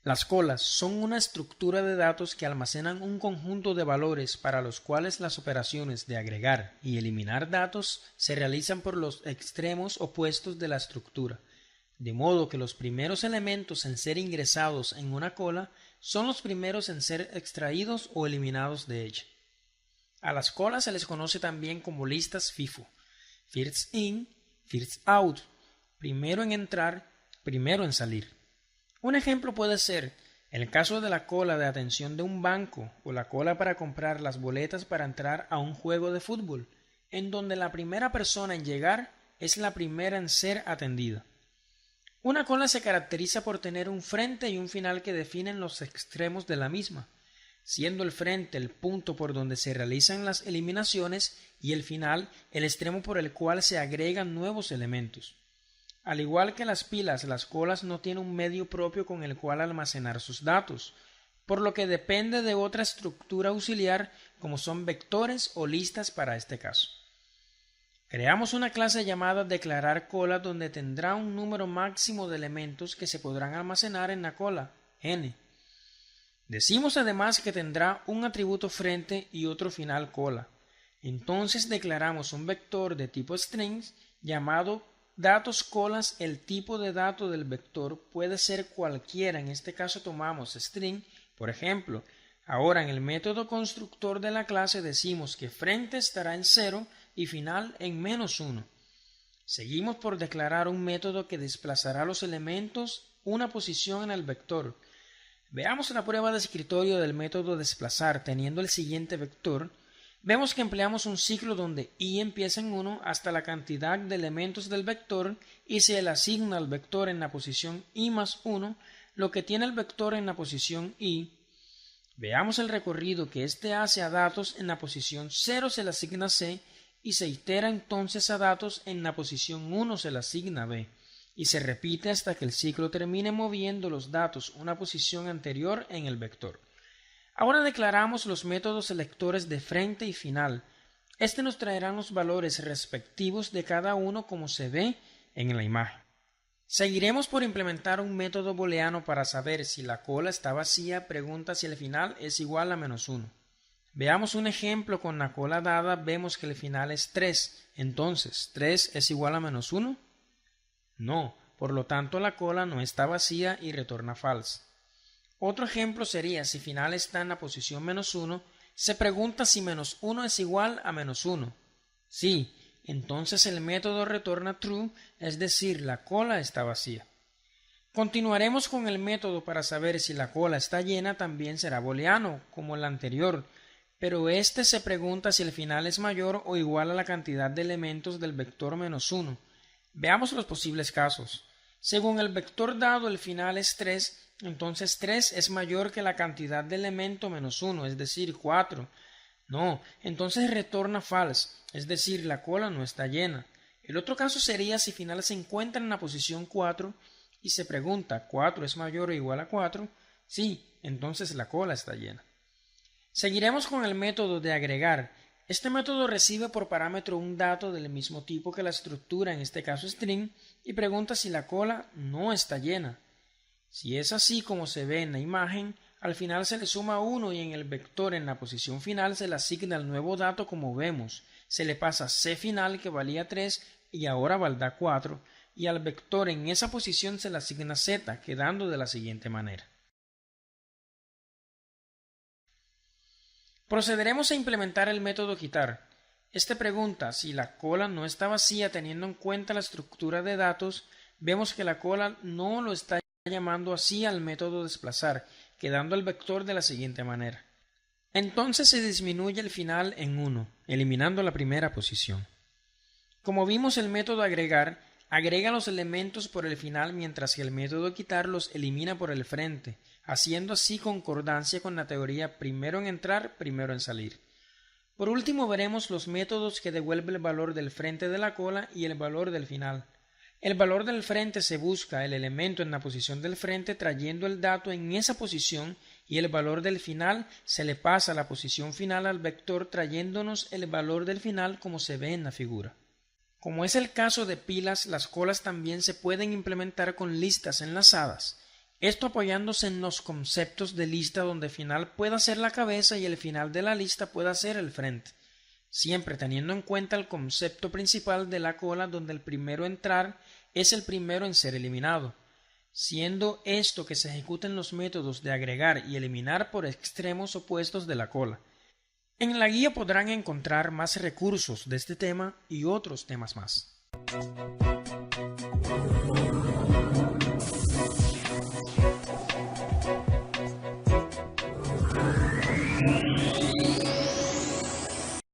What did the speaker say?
Las colas son una estructura de datos que almacenan un conjunto de valores para los cuales las operaciones de agregar y eliminar datos se realizan por los extremos opuestos de la estructura, de modo que los primeros elementos en ser ingresados en una cola son los primeros en ser extraídos o eliminados de ella. A las colas se les conoce también como listas FIFO, first in, first out, primero en entrar, primero en salir. Un ejemplo puede ser el caso de la cola de atención de un banco o la cola para comprar las boletas para entrar a un juego de fútbol, en donde la primera persona en llegar es la primera en ser atendida. Una cola se caracteriza por tener un frente y un final que definen los extremos de la misma, siendo el frente el punto por donde se realizan las eliminaciones y el final el extremo por el cual se agregan nuevos elementos. Al igual que las pilas, las colas no tienen un medio propio con el cual almacenar sus datos, por lo que depende de otra estructura auxiliar como son vectores o listas para este caso. Creamos una clase llamada declarar cola donde tendrá un número máximo de elementos que se podrán almacenar en la cola, n. Decimos además que tendrá un atributo frente y otro final cola. Entonces declaramos un vector de tipo strings llamado datos colas. El tipo de dato del vector puede ser cualquiera, en este caso tomamos string, por ejemplo. Ahora en el método constructor de la clase decimos que frente estará en 0 y final en -1. Seguimos por declarar un método que desplazará los elementos una posición en el vector. Veamos la prueba de escritorio del método desplazar teniendo el siguiente vector. Vemos que empleamos un ciclo donde i empieza en 1 hasta la cantidad de elementos del vector y se le asigna al vector en la posición i más 1 lo que tiene el vector en la posición i. Veamos el recorrido que éste hace a datos en la posición 0 se le asigna c y se itera entonces a datos en la posición 1 se le asigna b y se repite hasta que el ciclo termine moviendo los datos una posición anterior en el vector. Ahora declaramos los métodos selectores de frente y final. Este nos traerán los valores respectivos de cada uno como se ve en la imagen. Seguiremos por implementar un método booleano para saber si la cola está vacía, pregunta si el final es igual a -1. Veamos un ejemplo con la cola dada, vemos que el final es 3, entonces, ¿3 es igual a -1? No, por lo tanto la cola no está vacía y retorna false. Otro ejemplo sería, si final está en la posición -1, se pregunta si -1 es igual a -1. Sí, entonces el método retorna true, es decir, la cola está vacía. Continuaremos con el método para saber si la cola está llena, también será booleano, como el anterior, pero este se pregunta si el final es mayor o igual a la cantidad de elementos del vector -1. Veamos los posibles casos. Según el vector dado, el final es 3, entonces 3 es mayor que la cantidad de elemento -1, es decir, 4. No, entonces retorna false, es decir, la cola no está llena. El otro caso sería si final se encuentra en la posición 4 y se pregunta, ¿4 es mayor o igual a 4? Sí, entonces la cola está llena. Seguiremos con el método de agregar. Este método recibe por parámetro un dato del mismo tipo que la estructura, en este caso string, y pregunta si la cola no está llena. Si es así como se ve en la imagen, al final se le suma 1 y en el vector en la posición final se le asigna el nuevo dato como vemos. Se le pasa c final que valía 3 y ahora valdrá 4 y al vector en esa posición se le asigna z, quedando de la siguiente manera. Procederemos a implementar el método quitar. Este pregunta si la cola no está vacía teniendo en cuenta la estructura de datos. Vemos que la cola no lo está llamando así al método desplazar, quedando el vector de la siguiente manera. Entonces se disminuye el final en 1, eliminando la primera posición. Como vimos, el método agregar agrega los elementos por el final, mientras que el método quitar los elimina por el frente, haciendo así concordancia con la teoría primero en entrar, primero en salir. Por último veremos los métodos que devuelven el valor del frente de la cola y el valor del final. El valor del frente se busca el elemento en la posición del frente trayendo el dato en esa posición y el valor del final se le pasa a la posición final al vector trayéndonos el valor del final como se ve en la figura. Como es el caso de pilas, las colas también se pueden implementar con listas enlazadas, esto apoyándose en los conceptos de lista donde final pueda ser la cabeza y el final de la lista pueda ser el frente, siempre teniendo en cuenta el concepto principal de la cola donde el primero en entrar es el primero en ser eliminado, siendo esto que se ejecutan los métodos de agregar y eliminar por extremos opuestos de la cola. En la guía podrán encontrar más recursos de este tema y otros temas más.